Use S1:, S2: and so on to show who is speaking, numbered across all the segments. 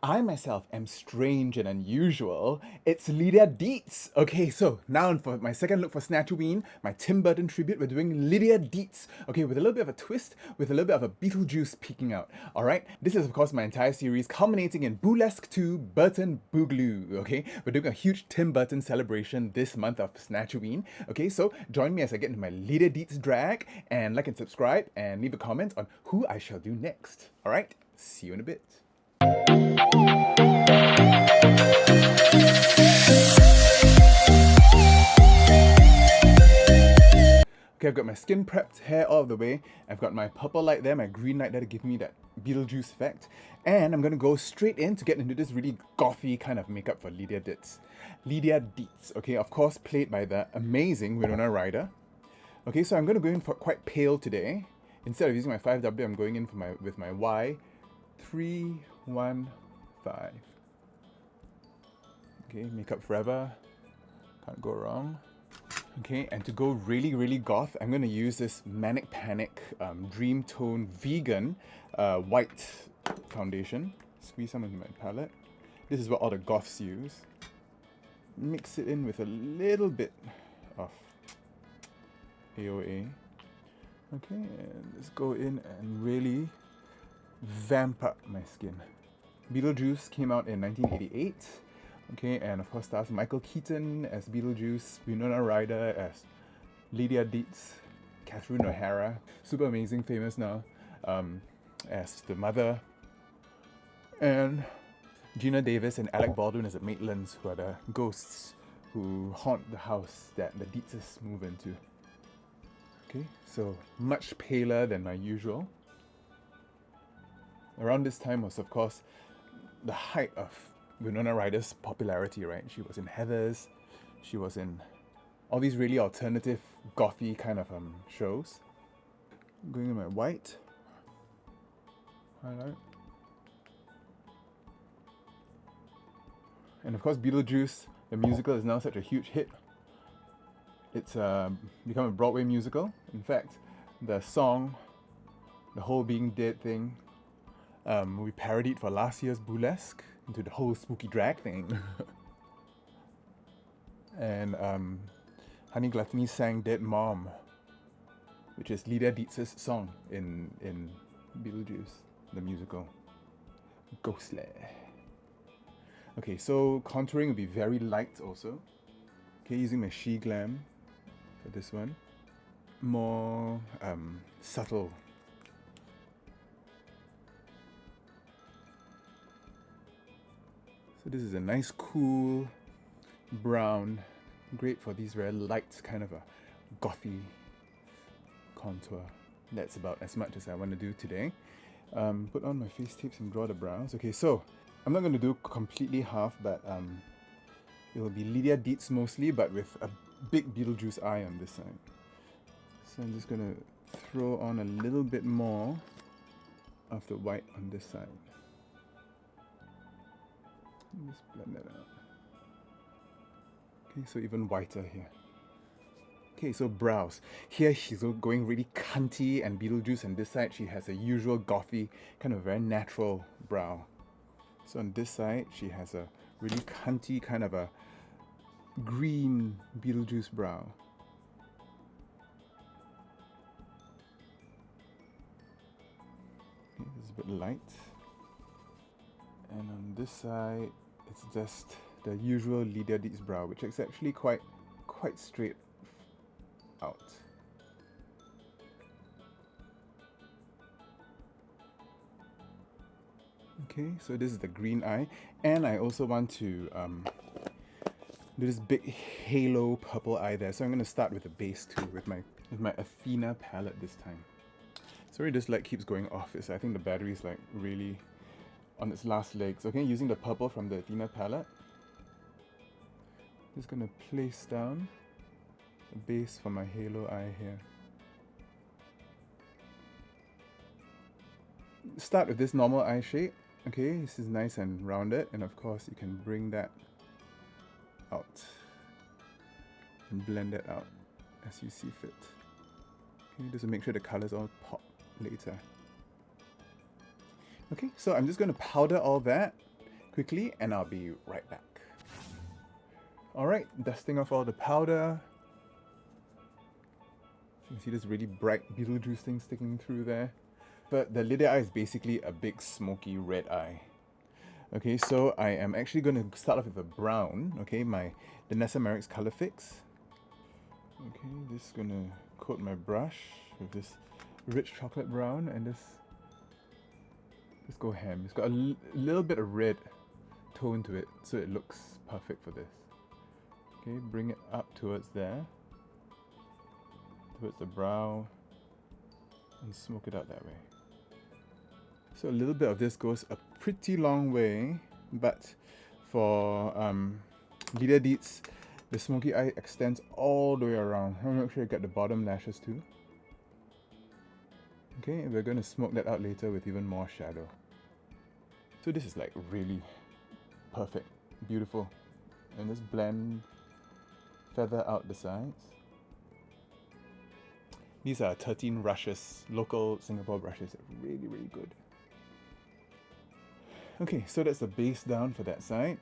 S1: I myself am strange and unusual. It's Lydia Deetz. Okay, so now for my second look for Snatchoween, my Tim Burton tribute, we're doing Lydia Deetz. Okay, with a little bit of a twist, with a little bit of a Beetlejuice peeking out. Alright, this is of course my entire series culminating in Boolesque 2 Burton Boogaloo. Okay, we're doing a huge Tim Burton celebration this month of Snatchoween. Okay, so join me as I get into my Lydia Deetz drag, and like and subscribe, and leave a comment on who I shall do next. Alright, see you in a bit. Okay, I've got my skin prepped, hair all of the way. I've got my purple light there, my green light there to give me that Beetlejuice effect. And I'm going to go straight in to get into this really gothy kind of makeup for Lydia Deetz. Lydia Deetz, okay, of course played by the amazing Winona Ryder. Okay, so I'm going to go in for quite pale today. Instead of using my 5W, I'm going in for with my Y315. Okay, makeup forever. Can't go wrong. Okay, and to go really, really goth, I'm going to use this Manic Panic Dream Tone Vegan white foundation. Squeeze some into my palette. This is what all the goths use. Mix it in with a little bit of AOA. Okay, and let's go in and really vamp up my skin. Beetlejuice came out in 1988. Okay, and of course stars Michael Keaton as Beetlejuice, Winona Ryder as Lydia Deetz, Catherine O'Hara, super amazing, famous now, as the mother, and Gina Davis and Alec Baldwin as the Maitlands, who are the ghosts who haunt the house that the Deetzes move into. Okay, so much paler than my usual. Around this time was, of course, the height of Winona Ryder's popularity, right? She was in Heathers, she was in all these really alternative, gothy kind of shows. Going in my white highlight. And of course Beetlejuice, the musical, is now such a huge hit. It's become a Broadway musical. In fact, the song, the whole being dead thing, we parodied for last year's Boolesque into the whole spooky drag thing. And Honey Gluttony sang Dead Mom, which is Lydia Deetz's song in Beetlejuice, the musical. Ghostly. Okay, so contouring will be very light also. Okay, using my She Glam for this one. More subtle. So this is a nice cool brown, great for these very light kind of a gothy contour. That's about as much as I want to do today. Put on my face tapes and draw the brows. Okay, so I'm not going to do completely half, but it will be Lydia Deetz mostly, but with a big Beetlejuice eye on this side. So I'm just going to throw on a little bit more of the white on this side. Just blend that out. Okay, so even whiter here. Okay, so brows. Here she's going really cunty, and Beetlejuice on this side she has a usual gothy, kind of very natural brow. So on this side she has a really cunty kind of a green Beetlejuice brow. Okay, this is a bit light. And on this side, it's just the usual Lydia Deetz brow, which is actually quite straight out. Okay, so this is the green eye, and I also want to do this big halo purple eye there. So I'm going to start with the base too, with my Athena palette this time. Sorry, this light keeps going off. I think the battery is like really on its last legs. Okay, using the purple from the Athena palette. Just gonna place down the base for my halo eye here. Start with this normal eye shape. Okay, this is nice and rounded, and of course you can bring that out and blend it out as you see fit. Okay, just to make sure the colors all pop later. Okay, so I'm just going to powder all that quickly and I'll be right back. Alright, dusting off all the powder. You can see this really bright Beetlejuice thing sticking through there. But the Lydia eye is basically a big smoky red eye. Okay, so I am actually going to start off with a brown, okay, the Nessa Merrick's Color Fix. Okay, this is going to coat my brush with this rich chocolate brown and just go ham. It's got a little bit of red tone to it, so it looks perfect for this. Okay, bring it up towards there, towards the brow, and smoke it out that way. So a little bit of this goes a pretty long way, but for Lydia Deetz, the smoky eye extends all the way around. I'm make sure I get the bottom lashes too. Okay, and we're going to smoke that out later with even more shadow. So this is like really perfect, beautiful. And just blend, feather out the sides. These are 13 brushes, local Singapore brushes. They're really, really good. Okay, so that's the base down for that side.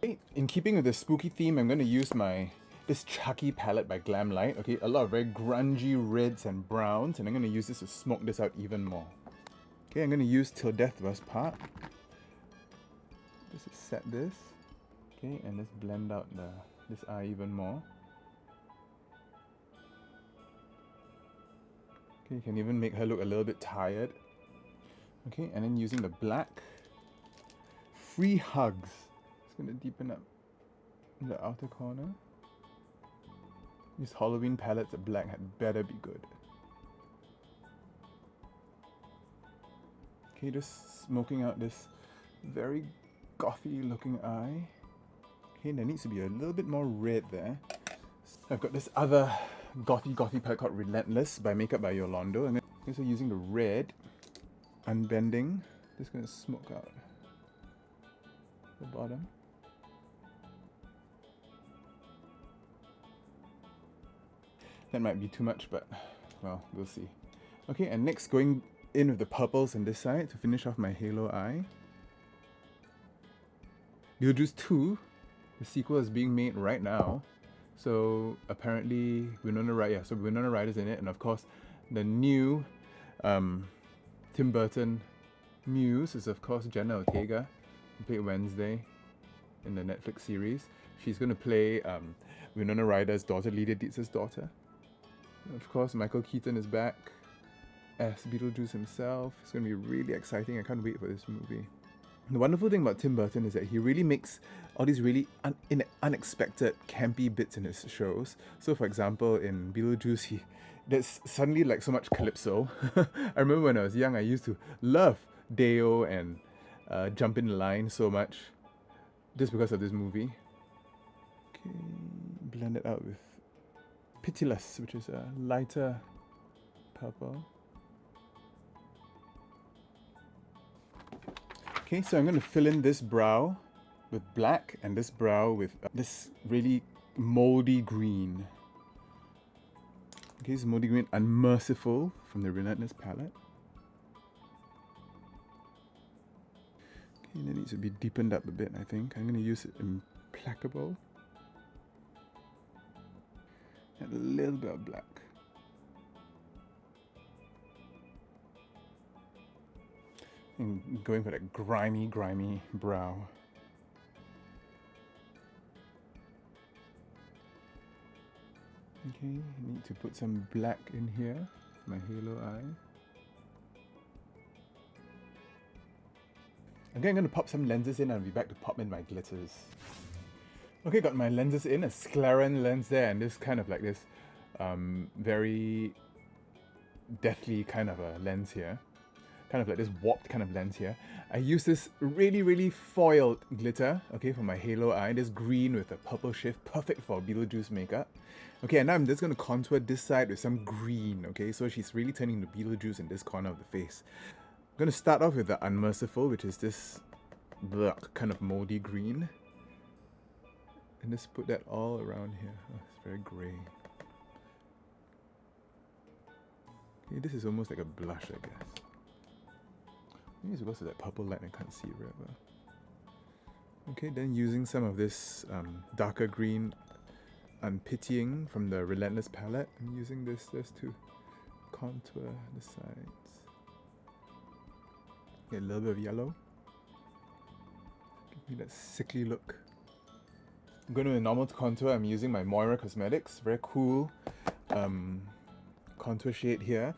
S1: Okay, in keeping with the spooky theme, I'm going to use this Chucky palette by Glamlight. Okay, a lot of very grungy reds and browns, and I'm going to use this to smoke this out even more. Okay, I'm going to use Till Death Do Us Part. Just set this. Okay, and let's blend out this eye even more. Okay, you can even make her look a little bit tired. Okay, and then using the black. Free Hugs. It's going to deepen up the outer corner. These Halloween palettes of black had better be good. Okay, just smoking out this very gothy looking eye. Okay, there needs to be a little bit more red there. I've got this other gothy palette called Relentless by Makeup by Yolando. And then so using the red, unbending, just going to smoke out the bottom. That might be too much, but well, we'll see. Okay, and next going in with the purples on this side to finish off my halo eye. Beetlejuice 2, the sequel is being made right now. So apparently Winona Ryder's in it, and of course the new Tim Burton muse is of course Jenna Ortega, who played Wednesday in the Netflix series. She's going to play Winona Ryder's daughter, Lydia Deetz's daughter. And of course Michael Keaton is back as Beetlejuice himself. It's going to be really exciting. I can't wait for this movie. The wonderful thing about Tim Burton is that he really makes all these really unexpected campy bits in his shows. So for example, in Beetlejuice, there's suddenly like so much calypso. I remember when I was young, I used to love Deo and Jump in the Line so much just because of this movie. Okay, blend it out with Pitiless, which is a lighter purple. Okay, so I'm going to fill in this brow with black and this brow with this really moldy green. Okay, this moldy green, Unmerciful from the Relentless palette. Okay, that needs to be deepened up a bit, I think. I'm going to use Implacable. And a little bit of black. And going for that grimy brow. Okay, I need to put some black in here, my halo eye. Okay, I'm going to pop some lenses in and I'll be back to pop in my glitters. Okay, got my lenses in, a Sclaren lens there, and this kind of like this very deathly kind of a lens here. Kind of like this warped kind of lens here. I use this really foiled glitter, okay, for my halo eye. This green with a purple shift, perfect for Beetlejuice makeup. Okay, and now I'm just going to contour this side with some green, okay? So she's really turning into Beetlejuice in this corner of the face. I'm going to start off with the Unmerciful, which is this kind of moldy green. And just put that all around here. Oh, it's very grey. Okay, this is almost like a blush, I guess. Maybe it's because of that purple light I can't see it very well. Okay, then using some of this darker green Unpitying from the Relentless palette, I'm using this just to contour the sides. Get a little bit of yellow. Give me that sickly look. I'm going to a normal contour. I'm using my Moira Cosmetics. Very cool contour shade here.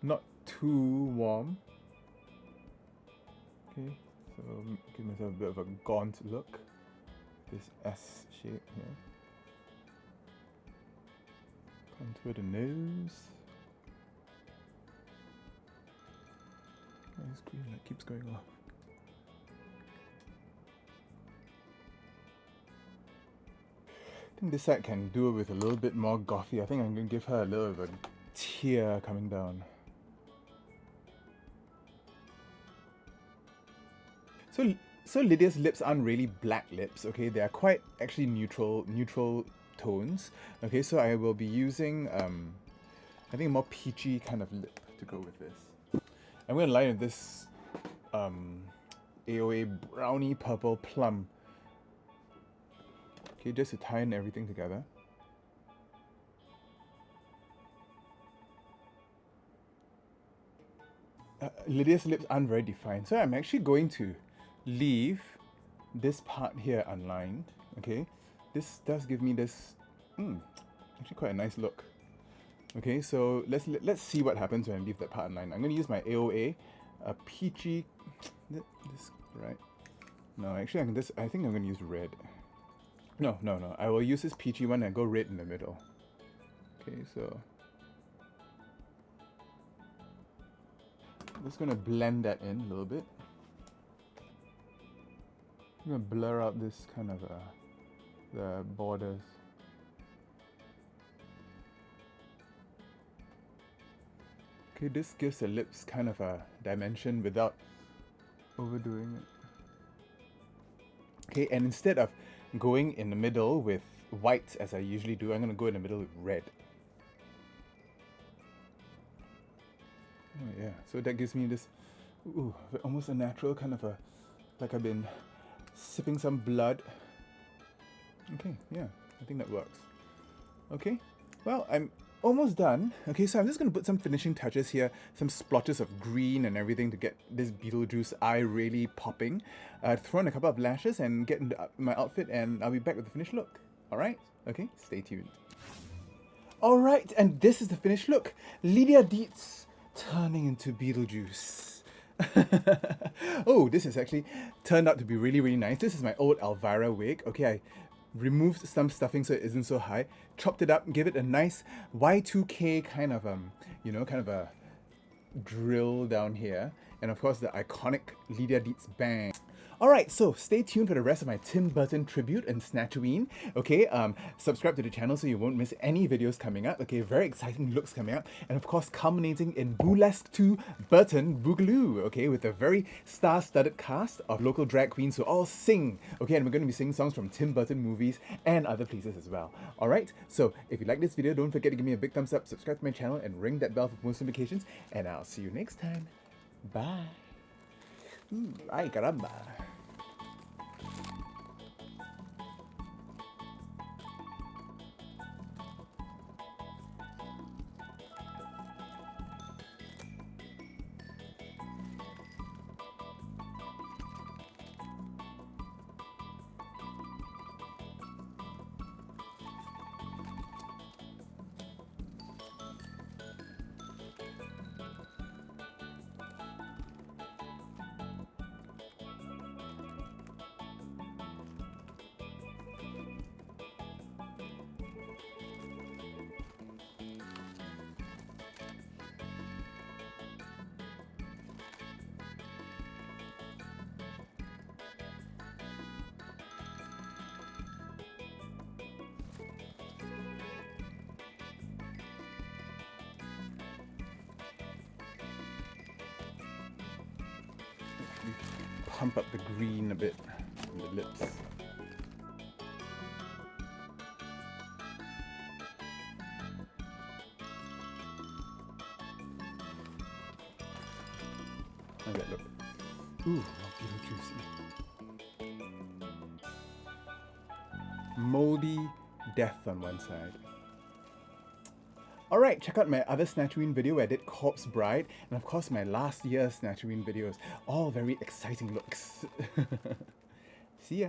S1: Not too warm. Okay, so give myself a bit of a gaunt look. This S shape here. Contour the nose. Nice green that keeps going off. I think this side can do it with a little bit more gothy. I think I'm going to give her a little bit of a tear coming down. So Lydia's lips aren't really black lips, okay? They are quite actually neutral tones. Okay, so I will be using I think a more peachy kind of lip to go with this. I'm going to line with this AOA Brownie Purple Plum. Okay, just to tie in everything together. Lydia's lips aren't very defined, so I'm actually going to leave this part here unlined. Okay, this does give me this actually quite a nice look. Okay, so let's see what happens when I leave that part unlined. I'm going to use my AOA, a peachy. This right? No, actually, I think I'm going to use red. No. I will use this peachy one and go red in the middle. Okay, so I'm just going to blend that in a little bit. I'm going to blur out this kind of the borders. Okay, this gives the lips kind of a dimension without overdoing it. Okay, and instead of going in the middle with white as I usually do, I'm going to go in the middle with red. Oh yeah, so that gives me this almost a natural kind of like I've been sipping some blood. Okay, yeah, I think that works. Okay, well, I'm almost done. Okay, so I'm just going to put some finishing touches here, some splotches of green and everything to get this Beetlejuice eye really popping. Throw in a couple of lashes and get into my outfit, and I'll be back with the finished look. Alright? Okay, stay tuned. Alright, and this is the finished look. Lydia Deetz turning into Beetlejuice. Oh, this has actually turned out to be really, really nice. This is my old Elvira wig. Okay, I removed some stuffing so it isn't so high, chopped it up, give it a nice Y2K kind of kind of a drill down here, and of course the iconic Lydia Deetz bang. Alright, so stay tuned for the rest of my Tim Burton tribute and Snatchoween. Okay, subscribe to the channel so you won't miss any videos coming up. Okay, very exciting looks coming up. And of course, culminating in Boolesque 2 Burton Boogaloo. Okay, with a very star-studded cast of local drag queens who all sing. Okay, and we're going to be singing songs from Tim Burton movies and other places as well. Alright, so if you like this video, don't forget to give me a big thumbs up, subscribe to my channel, and ring that bell for post notifications. And I'll see you next time. Bye. Ay, caramba. Pump up the green a bit on the lips. Okay, look. Ooh, more Beetlejuicy. moldy death on one side. Alright, check out my other Snatchoween video where I did Corpse Bride, and of course my last year's Snatchoween videos. All very exciting looks. See ya!